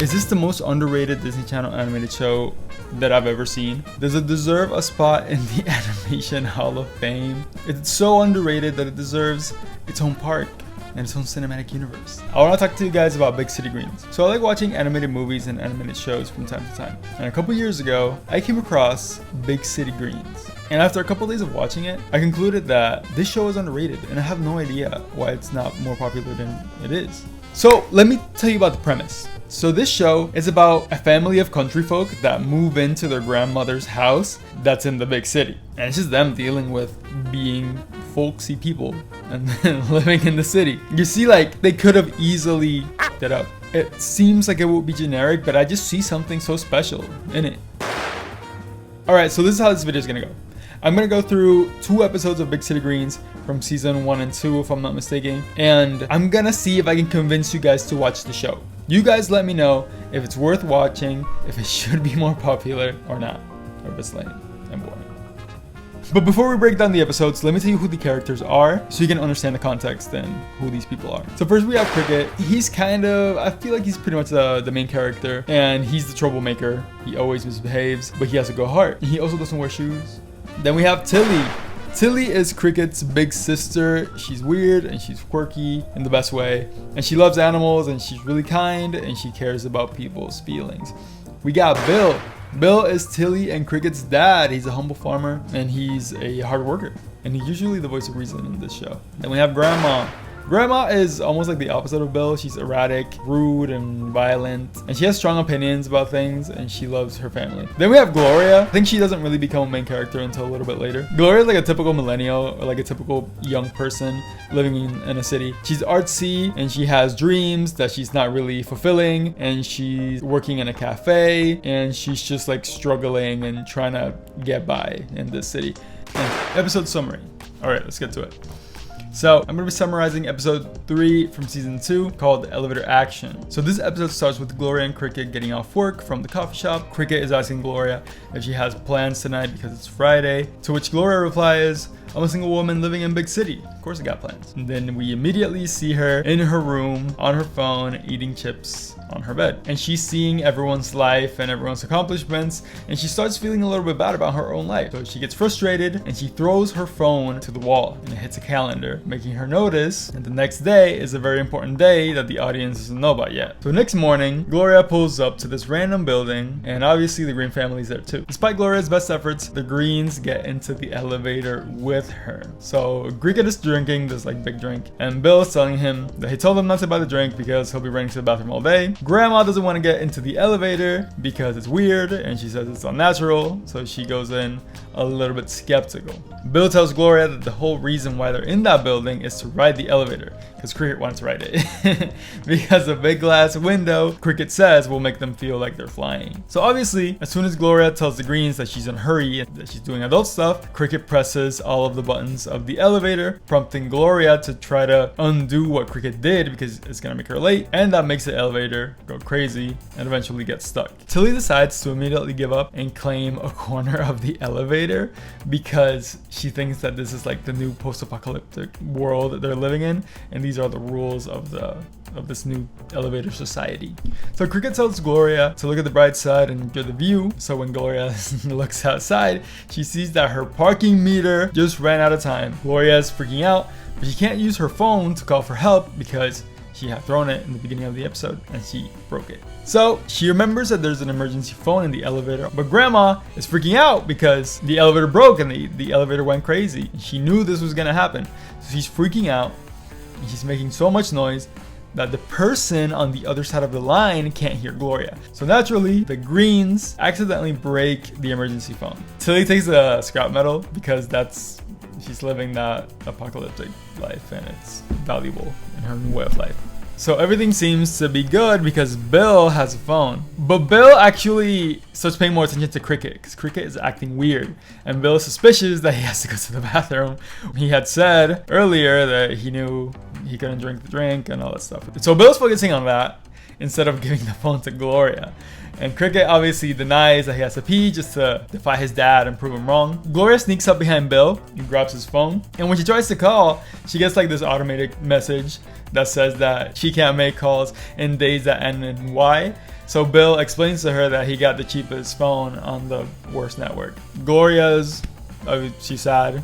Is this the most underrated Disney Channel animated show that I've ever seen? Does it deserve a spot in the Animation Hall of Fame? It's so underrated that it deserves its own park and its own cinematic universe. I want to talk to you guys about Big City Greens. So I like watching animated movies and animated shows from time to time. And a couple years ago, I came across Big City Greens. And after a couple days of watching it, I concluded that this show is underrated and I have no idea why it's not more popular than it is. So let me tell you about the premise. So this show is about a family of country folk that move into their grandmother's house that's in the big city. And it's just them dealing with being folksy people and then living in the city. You see, like, they could have easily f***ed it up. It seems like it would be generic, but I just see something so special in it. Alright, so this is how this video is gonna go. I'm gonna go through 2 episodes of Big City Greens from season 1 and 2, if I'm not mistaken, and I'm gonna see if I can convince you guys to watch the show. You guys let me know if it's worth watching, if it should be more popular or not, or if it's lame and boring. But before we break down the episodes, let me tell you who the characters are so you can understand the context and who these people are. So first we have Cricket. He's kind of, I feel like he's pretty much the main character, and he's the troublemaker. He always misbehaves, but he has a good heart. He also doesn't wear shoes. Then we have Tilly. Tilly is Cricket's big sister. She's weird and she's quirky in the best way. And she loves animals and she's really kind and she cares about people's feelings. We got Bill. Bill is Tilly and Cricket's dad. He's a humble farmer and he's a hard worker. And he's usually the voice of reason in this show. Then we have Grandma. Grandma is almost like the opposite of Bill. She's erratic, rude, and violent. And she has strong opinions about things, and she loves her family. Then we have Gloria. I think she doesn't really become a main character until a little bit later. Gloria is like a typical millennial, or like a typical young person living in a city. She's artsy, and she has dreams that she's not really fulfilling. And she's working in a cafe, and she's just like struggling and trying to get by in this city. And episode summary. All right, let's get to it. So I'm going to be summarizing episode 3 from season 2 called Elevator Action. So this episode starts with Gloria and Cricket getting off work from the coffee shop. Cricket is asking Gloria if she has plans tonight because it's Friday, to which Gloria replies, "I'm a single woman living in big city. Of course I got plans." And then we immediately see her in her room on her phone eating chips on her bed. And she's seeing everyone's life and everyone's accomplishments, and she starts feeling a little bit bad about her own life. So she gets frustrated and she throws her phone to the wall and it hits a calendar, making her notice that the next day is a very important day that the audience doesn't know about yet. So next morning, Gloria pulls up to this random building, and obviously the Green family's there too. Despite Gloria's best efforts, the Greens get into the elevator with her. So Cricket is drinking this like big drink, and Bill is telling him that he told him not to buy the drink because he'll be running to the bathroom all day. Grandma doesn't want to get into the elevator because it's weird, and she says it's unnatural, so she goes in a little bit skeptical. Bill tells Gloria that the whole reason why they're in that building is to ride the elevator, because Cricket wants to ride it. Because a big glass window, Cricket says, will make them feel like they're flying. So obviously, as soon as Gloria tells the Greens that she's in a hurry and that she's doing adult stuff, Cricket presses all of the buttons of the elevator, prompting Gloria to try to undo what Cricket did because it's gonna make her late, and that makes the elevator go crazy and eventually get stuck. Tilly decides to immediately give up and claim a corner of the elevator because she thinks that this is like the new post-apocalyptic world that they're living in, and these are the rules of this new elevator society. So Cricket tells Gloria to look at the bright side and enjoy the view. So when Gloria looks outside, she sees that her parking meter just ran out of time. Gloria is freaking out, but she can't use her phone to call for help because she had thrown it in the beginning of the episode and she broke it. So she remembers that there's an emergency phone in the elevator, but Grandma is freaking out because the elevator broke and the elevator went crazy. She knew this was gonna happen. So she's freaking out and she's making so much noise that the person on the other side of the line can't hear Gloria. So naturally, the Greens accidentally break the emergency phone. Tilly takes a scrap metal because she's living that apocalyptic life and it's valuable in her new way of life. So everything seems to be good because Bill has a phone. But Bill actually starts paying more attention to Cricket because Cricket is acting weird. And Bill is suspicious that he has to go to the bathroom. He had said earlier that he knew he couldn't drink the drink and all that stuff. So Bill's focusing on that. instead of giving the phone to Gloria. And Cricket obviously denies that he has to pee just to defy his dad and prove him wrong. Gloria sneaks up behind Bill and grabs his phone. And when she tries to call, she gets like this automated message that says that she can't make calls in days that end in Y. So Bill explains to her that he got the cheapest phone on the worst network. Gloria's, she's sad.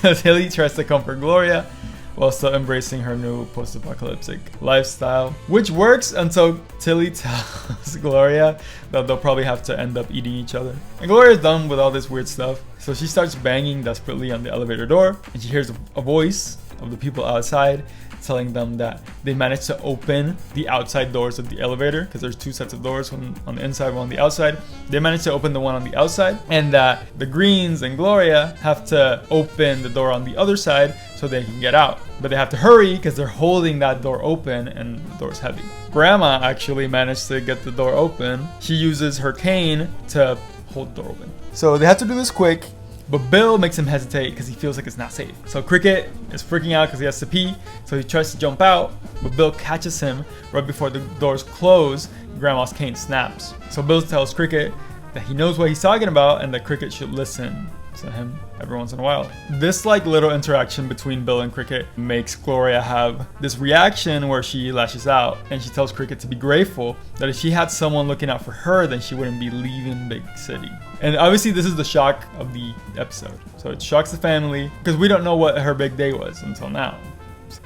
Tilly tries to comfort Gloria while still embracing her new post-apocalyptic lifestyle, which works until Tilly tells Gloria that they'll probably have to end up eating each other. And Gloria's done with all this weird stuff, so she starts banging desperately on the elevator door, and she hears a voice of the people outside telling them that they managed to open the outside doors of the elevator, because there's two sets of doors, one on the inside, one on the outside. They managed to open the one on the outside, and that the Greens and Gloria have to open the door on the other side so they can get out. But they have to hurry because they're holding that door open and the door's heavy. Gramma actually managed to get the door open. She uses her cane to hold the door open. So they have to do this quick. But Bill makes him hesitate because he feels like it's not safe. So Cricket is freaking out because he has to pee. So he tries to jump out, but Bill catches him right before the doors close. Grandma's cane snaps. So Bill tells Cricket that he knows what he's talking about and that Cricket should listen to him every once in a while. This like little interaction between Bill and Cricket makes Gloria have this reaction where she lashes out, and she tells Cricket to be grateful that if she had someone looking out for her, then she wouldn't be leaving Big City. And obviously this is the shock of the episode. So it shocks the family because we don't know what her big day was until now.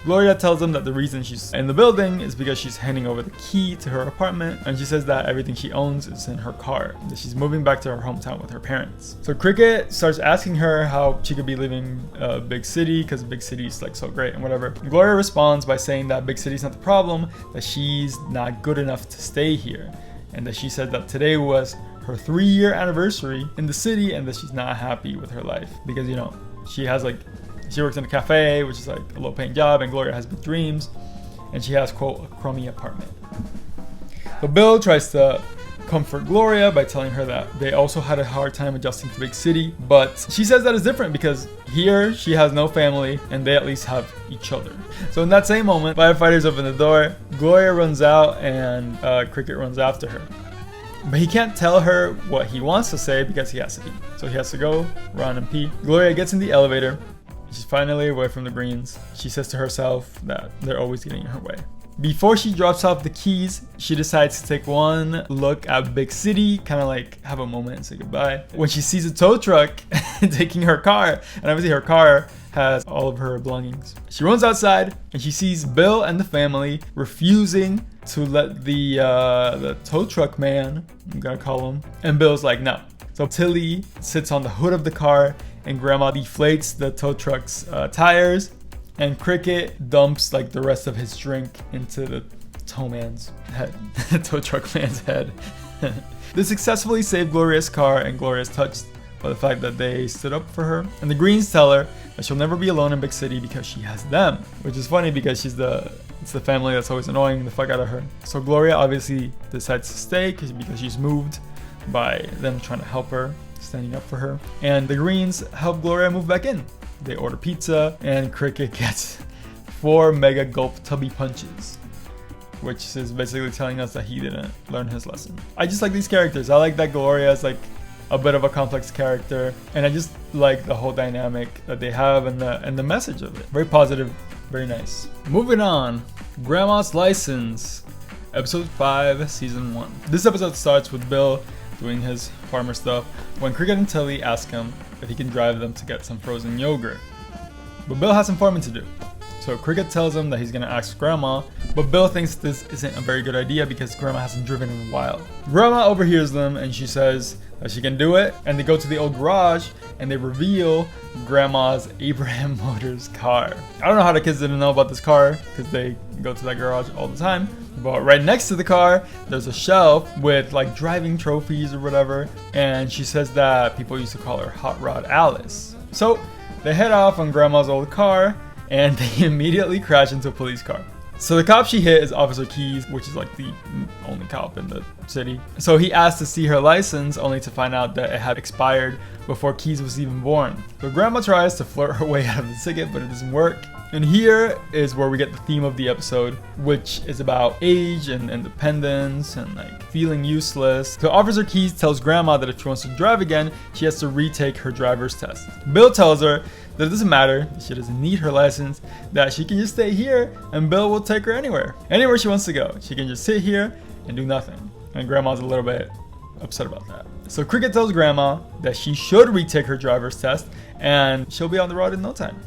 Gloria tells them that the reason she's in the building is because she's handing over the key to her apartment, and she says that everything she owns is in her car, that she's moving back to her hometown with her parents. So Cricket starts asking her how she could be leaving Big City because Big City is like so great and whatever. Gloria responds by saying that Big City's not the problem, that she's not good enough to stay here, and that she said that today was her 3-year anniversary in the city and that she's not happy with her life because, you know, she works in a cafe, which is like a low-paying job, and Gloria has big dreams, and she has, quote, a crummy apartment. So Bill tries to comfort Gloria by telling her that they also had a hard time adjusting to Big City, but she says that it's different because here she has no family, and they at least have each other. So in that same moment, firefighters open the door, Gloria runs out, and Cricket runs after her. But he can't tell her what he wants to say because he has to pee. So he has to go, run, and pee. Gloria gets in the elevator. She's finally away from the Greens. She says to herself that they're always getting in her way. Before she drops off the keys, she decides to take one look at Big City, kind of like have a moment and say goodbye. When she sees a tow truck taking her car, and obviously her car has all of her belongings. She runs outside and she sees Bill and the family refusing to let the tow truck man, I'm gonna call him, and Bill's like, no. So Tilly sits on the hood of the car and Grandma deflates the tow truck's tires, and Cricket dumps like the rest of his drink into the tow man's head, the tow truck man's head. They successfully saved Gloria's car, and Gloria's touched by the fact that they stood up for her. And the Greens tell her that she'll never be alone in Big City because she has them, which is funny because it's the family that's always annoying the fuck out of her. So Gloria obviously decides to stay because she's moved by them trying to help her, standing up for her. And the Greens help Gloria move back in. They order pizza, and Cricket gets 4 mega gulp tubby punches, which is basically telling us that he didn't learn his lesson. I just like these characters. I like that Gloria is like a bit of a complex character, and I just like the whole dynamic that they have and the message of it. Very positive, very nice. Moving on, Grandma's License, episode 5, season 1. This episode starts with Bill doing his farmer stuff when Cricket and Tilly ask him if he can drive them to get some frozen yogurt. But Bill has some farming to do. So Cricket tells him that he's gonna ask Grandma, but Bill thinks this isn't a very good idea because Grandma hasn't driven in a while. Grandma overhears them and she says that she can do it, and they go to the old garage and they reveal Grandma's Abraham Motors car. I don't know how the kids didn't know about this car because they go to that garage all the time. But right next to the car, there's a shelf with like driving trophies or whatever. And she says that people used to call her Hot Rod Alice. So they head off on Grandma's old car and they immediately crash into a police car. So the cop she hit is Officer Keys, which is like the only cop in the city. So he asked to see her license, only to find out that it had expired before Keys was even born. So Grandma tries to flirt her way out of the ticket, but it doesn't work. And here is where we get the theme of the episode, which is about age and independence and like feeling useless. So Officer Keys tells Grandma that if she wants to drive again, she has to retake her driver's test. Bill tells her that it doesn't matter, she doesn't need her license, that she can just stay here and Bill will take her anywhere she wants to go. She can just sit here and do nothing. And Grandma's a little bit upset about that. So Cricket tells Grandma that she should retake her driver's test and she'll be on the road in no time.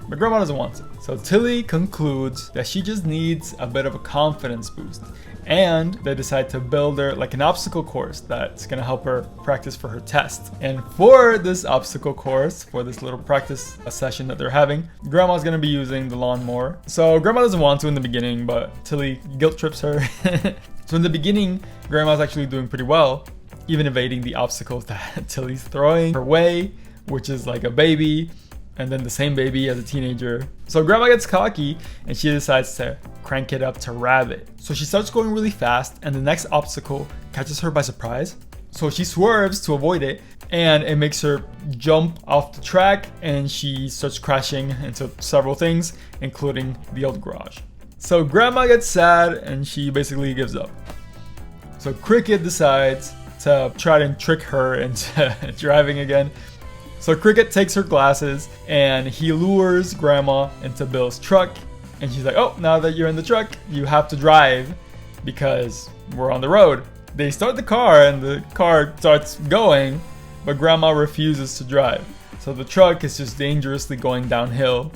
But Grandma doesn't want it. So Tilly concludes that she just needs a bit of a confidence boost. And they decide to build her like an obstacle course that's gonna help her practice for her test. And for this obstacle course, for this little practice session that they're having, Grandma's gonna be using the lawnmower. So Grandma doesn't want to in the beginning, but Tilly guilt trips her. So in the beginning, Grandma's actually doing pretty well, even evading the obstacles that Tilly's throwing her way, which is like a baby, and then the same baby as a teenager. So Grandma gets cocky and she decides to crank it up to rabbit. So she starts going really fast and the next obstacle catches her by surprise. So she swerves to avoid it and it makes her jump off the track and she starts crashing into several things, including the old garage. So Grandma gets sad and she basically gives up. So Cricket decides to try and trick her into driving again. So Cricket takes her glasses and he lures Grandma into Bill's truck. And she's like, oh, now that you're in the truck, you have to drive because we're on the road. They start the car and the car starts going, but Grandma refuses to drive. So the truck is just dangerously going downhill.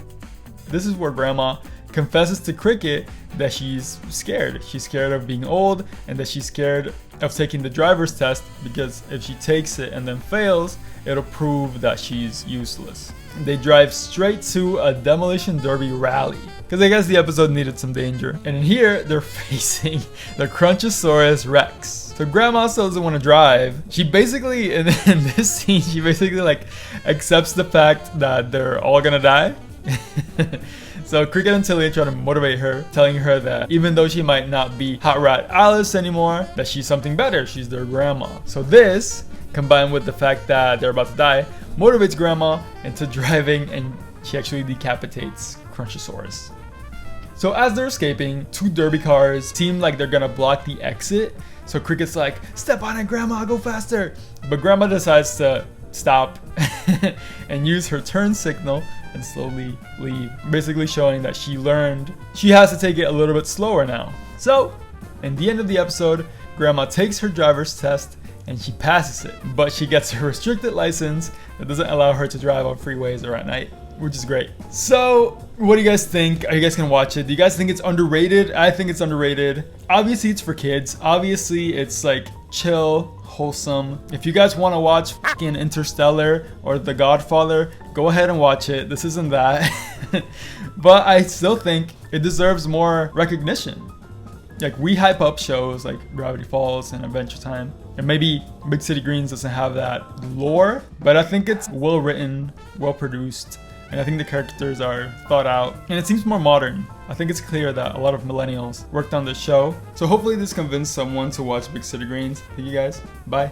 This is where Grandma confesses to Cricket that she's scared. She's scared of being old and that she's scared of taking the driver's test because if she takes it and then fails, it'll prove that she's useless. They drive straight to a demolition derby rally because I guess the episode needed some danger. And in here, they're facing the Crunchosaurus Rex. So Grandma still doesn't want to drive. She basically, in this scene, she basically like accepts the fact that they're all gonna die. So Cricket and Tilly try to motivate her, telling her that even though she might not be Hot Rod Alice anymore, that she's something better. She's their grandma. So this, combined with the fact that they're about to die, motivates Grandma into driving and she actually decapitates Crunchosaurus. So as they're escaping, two derby cars seem like they're gonna block the exit. So Cricket's like, step on it, Grandma, go faster. But Grandma decides to stop and use her turn signal and slowly leave, basically showing that she learned she has to take it a little bit slower now. So, in the end of the episode, Grandma takes her driver's test and she passes it, but she gets a restricted license that doesn't allow her to drive on freeways or at night, which is great. So, what do you guys think? Are you guys gonna watch it? Do you guys think it's underrated? I think it's underrated. Obviously, it's for kids. Obviously, it's like chill, wholesome. If you guys want to watch fucking Interstellar or The Godfather, go ahead and watch it. This isn't that. But I still think it deserves more recognition. Like, we hype up shows like Gravity Falls and Adventure Time. And maybe Big City Greens doesn't have that lore, but I think it's well written, well produced, and I think the characters are thought out, and it seems more modern. I think it's clear that a lot of millennials worked on this show. So hopefully this convinced someone to watch Big City Greens. Thank you guys. Bye.